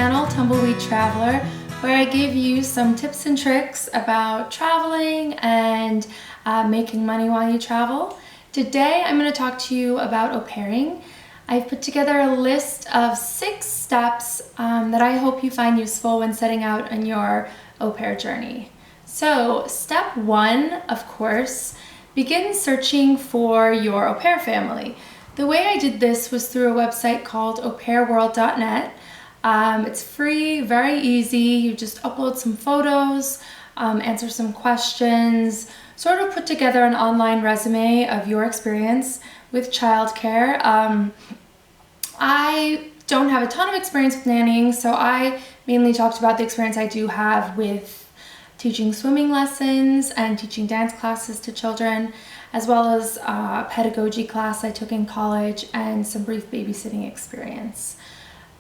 channel, Tumbleweed Traveler, where I give you some tips and tricks about traveling and making money while you travel. Today I'm going to talk to you about au pairing. I've put together a list of 6 steps that I hope you find useful when setting out on your au pair journey. So step 1, of course, begin searching for your au pair family. The way I did this was through a website called aupairworld.net. It's free, very easy. You just upload some photos, answer some questions, sort of put together an online resume of your experience with childcare. I don't have a ton of experience with nannying, so I mainly talked about the experience I do have with teaching swimming lessons and teaching dance classes to children, as well as a pedagogy class I took in college and some brief babysitting experience.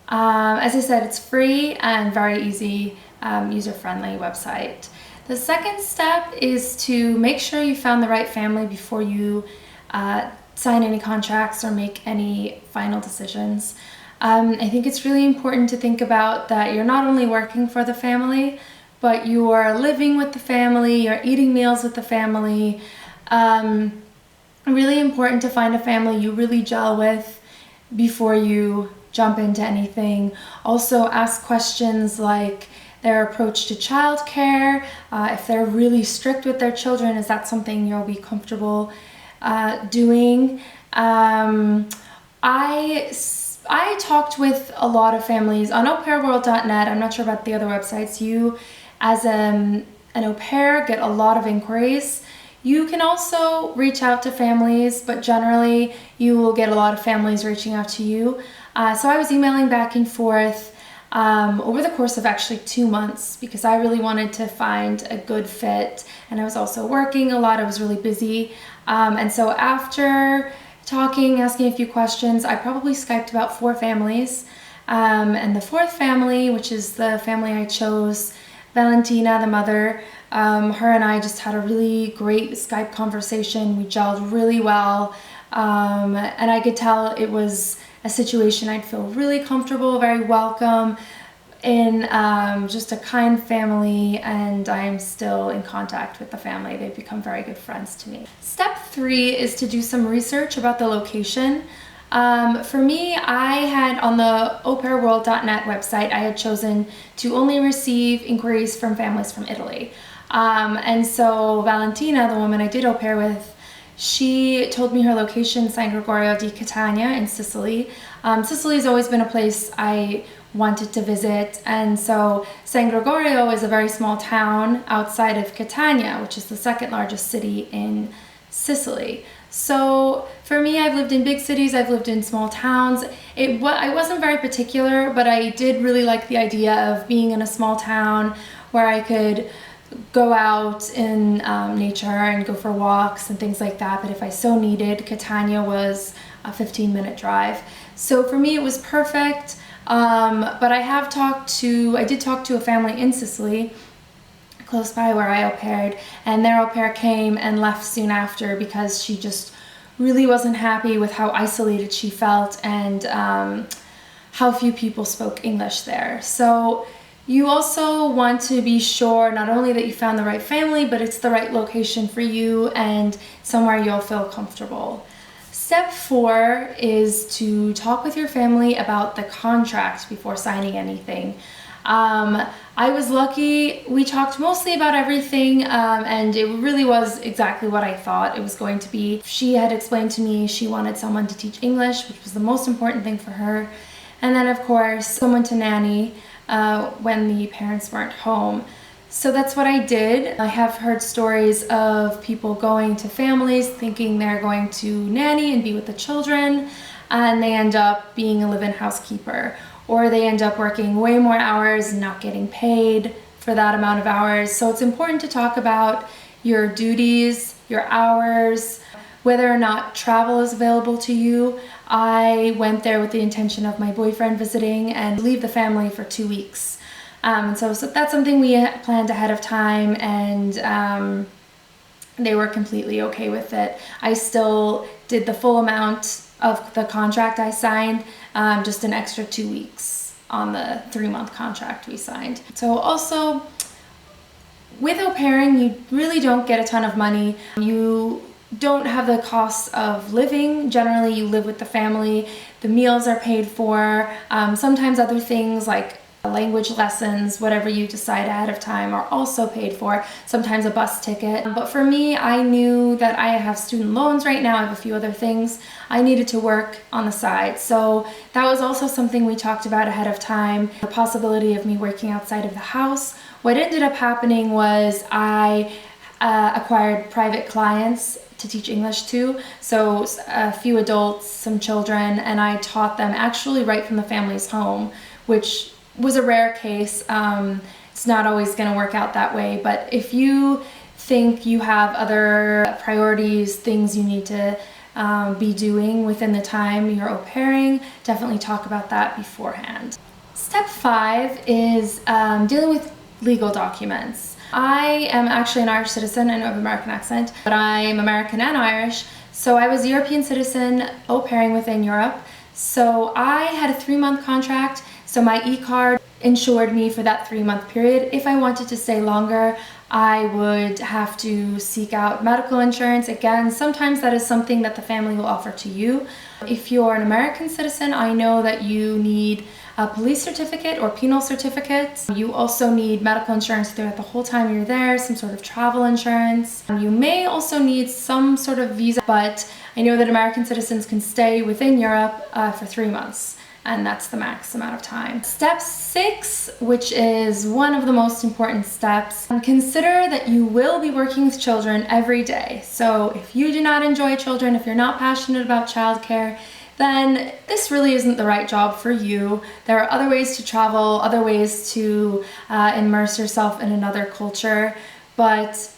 As I said, it's free and very easy, user-friendly website. The second step is to make sure you found the right family before you sign any contracts or make any final decisions. I think it's really important to think about that you're not only working for the family, but you are living with the family, you're eating meals with the family. Really important to find a family you really gel with before you jump into anything. Also ask questions like their approach to childcare, if they're really strict with their children, is that something you'll be comfortable doing? I talked with a lot of families on aupairworld.net. I'm not sure about the other websites. You, as an au pair, get a lot of inquiries. You can also reach out to families, but generally you will get a lot of families reaching out to you. So I was emailing back and forth over the course of actually 2 months because I really wanted to find a good fit, and I was also working a lot. I was really busy. And so after talking, asking a few questions, I probably Skyped about 4 families. And the 4th family, which is the family I chose, Valentina, the mother, her and I just had a really great Skype conversation. We gelled really well. And I could tell it was a situation I'd feel really comfortable, very welcome in, just a kind family, and I'm still in contact with the family. They've become very good friends to me. Step 3 is to do some research about the location. For me, I had on the aupairworld.net website, I had chosen to only receive inquiries from families from Italy. And so Valentina, the woman I did au pair with, she told me her location, San Gregorio di Catania in Sicily. Sicily's always been a place I wanted to visit, and so San Gregorio is a very small town outside of Catania, which is the 2nd largest city in Sicily. So for me, I've lived in big cities, I've lived in small towns. I wasn't very particular, but I did really like the idea of being in a small town where I could go out in nature and go for walks and things like that. But if I so needed, Catania was a 15-minute drive. So for me, it was perfect. But I did talk to a family in Sicily, close by where I au paired, and their au pair came and left soon after because she just really wasn't happy with how isolated she felt and how few people spoke English there. So you also want to be sure not only that you found the right family, but it's the right location for you and somewhere you'll feel comfortable. Step 4 is to talk with your family about the contract before signing anything. I was lucky. We talked mostly about everything, and it really was exactly what I thought it was going to be. She had explained to me she wanted someone to teach English, which was the most important thing for her. And then, of course, someone to nanny when the parents weren't home. So that's what I did. I have heard stories of people going to families thinking they're going to nanny and be with the children, and they end up being a live-in housekeeper, or they end up working way more hours and not getting paid for that amount of hours. So it's important to talk about your duties, your hours, whether or not travel is available to you. I went there with the intention of my boyfriend visiting and leave the family for 2 weeks. So that's something we planned ahead of time, and they were completely okay with it. I still did the full amount of the contract I signed, just an extra 2 weeks. on the 3-month contract we signed. So also, with au pairing, you really don't get a ton of money. You don't have the costs of living. Generally, you live with the family. The meals are paid for. Sometimes other things like language lessons, whatever you decide ahead of time, are also paid for. Sometimes a bus ticket. But for me, I knew that I have student loans right now. I have a few other things. I needed to work on the side. So that was also something we talked about ahead of time, the possibility of me working outside of the house. What ended up happening was I acquired private clients to teach English to. So a few adults, some children, and I taught them actually right from the family's home, which was a rare case. It's not always going to work out that way, but if you think you have other priorities, things you need to be doing within the time you're au pairing, definitely talk about that beforehand. Step 5 is dealing with legal documents. I am actually an Irish citizen. I know I have an American accent, but I'm American and Irish. So I was a European citizen au pairing within Europe. So I had a 3-month contract. So my e-card insured me for that 3-month period. If I wanted to stay longer, I would have to seek out medical insurance. Again, sometimes that is something that the family will offer to you. If you're an American citizen, I know that you need a police certificate or penal certificate. You also need medical insurance throughout the whole time you're there, some sort of travel insurance. You may also need some sort of visa, but I know that American citizens can stay within Europe for 3 months, and that's the max amount of time. Step 6, which is one of the most important steps, consider that you will be working with children every day. So if you do not enjoy children, if you're not passionate about childcare, then this really isn't the right job for you. There are other ways to travel, other ways to immerse yourself in another culture, but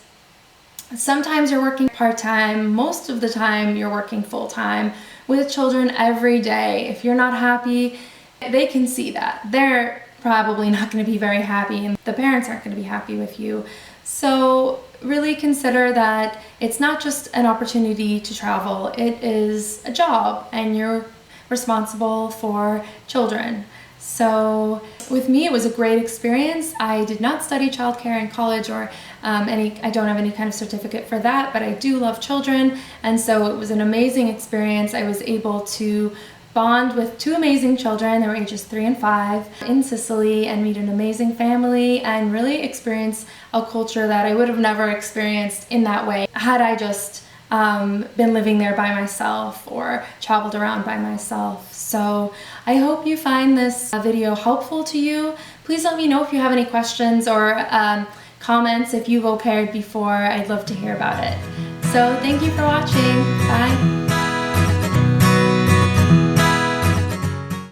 sometimes you're working part-time, most of the time you're working full-time with children every day. If you're not happy, they can see that. They're probably not going to be very happy, and the parents aren't going to be happy with you. So really consider that it's not just an opportunity to travel, it is a job, and you're responsible for children. So with me, it was a great experience. I did not study childcare in college or I don't have any kind of certificate for that, but I do love children, and so it was an amazing experience. I was able to bond with 2 amazing children. They were ages 3 and 5 in Sicily, and meet an amazing family and really experience a culture that I would have never experienced in that way had I just been living there by myself or traveled around by myself. So I hope you find this video helpful to you. Please let me know if you have any questions or comments. If you've au paired before, I'd love to hear about it. So thank you for watching. Bye.